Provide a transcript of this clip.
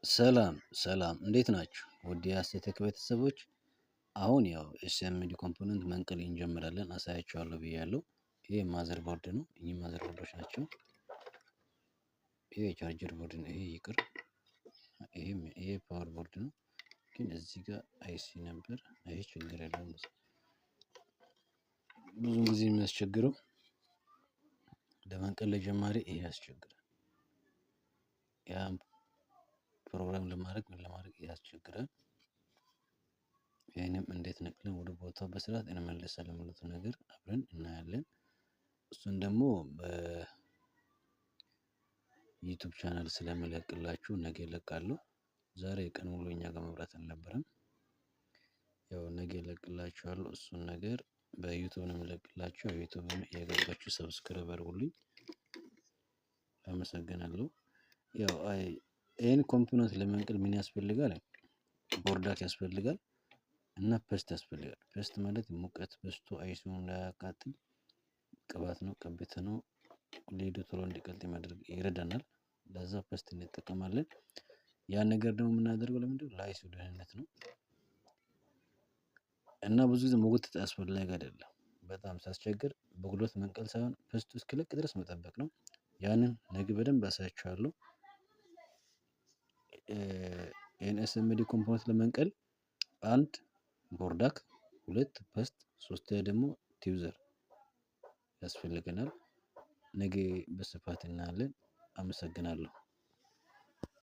ሰላም እንዴት ናችሁ? ውድ የሀሴቴክ ቤተሰቦች አሁን ያው ኤስኤምዲ ኮምፖነንት መንቀል እንጀምራለን አሳያችኋለሁ ብያለሁ። ይሄ ማዘር ቦርድ ነው። እኚህ ማዘር ቦርዶች ናቸው። ይሄ ቻርጀር ቦርድ ነው። ይሄ ይቅር። ይሄ ፓወር ቦርድ ነው። ግን እዚህ ጋር አይሲ ነበር። ይሄ ችግር የለውም። ብዙ ጊዜ የሚያስቸግረው ለመንቀል ለጀማሪ ይሄ ያስቸግራል። ያ ፕሮግራም ለማድረግ ያስቸግራል። ይሄንም እንዴት ነቅለን ወደ ቦታው በስርዓት እንመልሳለን የሚሉትን ነገር አብረን እናያለን። እሱን ደግሞ በዩቲዩብ ቻናል ስለምለቅላችሁ ነገ እለቃለሁ። ዛሬ ቀን ሙሉ እኛ ጋር መብራት አልነበረም። ያው ነገ እለቅላችኋለሁ። እሱን ነገር በዩቲዩብ ነው የምለቅላችሁ። ዩቲዩብን እየገባችሁ ሰብስክራይብ አድርጉልኝ። አመሰግናለሁ። ያው ይሄን ኮምፖነንት ለመንቀል ምን ያስፈልጋል? ቦርዳክ ያስፈልጋል እና ፐስት ያስፈልጋል። ፐስት ማለት ሙቀት በስቶ አይሱን እንዳያቃጥል ቅባት ነው፣ ቀብተ ነው። ሊዱ ቶሎ እንዲቀልጥ ማድረግ ይረዳናል። ለዛ ፐስት እንጠቀማለን። ያን ነገር ደግሞ የምናደርገው ለምንድነው? ለአይሱ ደህንነት ነው። እና ብዙ ጊዜ መጎተት አስፈላጊ አይደለም። በጣም ሲያስቸግር በጉልበት መንቀል ሳይሆን ፐስቱ እስኪለቅ ድረስ መጠበቅ ነው። ያንን ነገ በደንብ አሳያችኋለሁ። ኤስኤምዲ ኮምፖነንት ለመንቀል 1 ቦርዳክ፣ 2 ፐስት፣ 3 ደግሞ ቲውዘር ያስፈልገናል። ነገ በስፋት እናያለን። አመሰግናለሁ።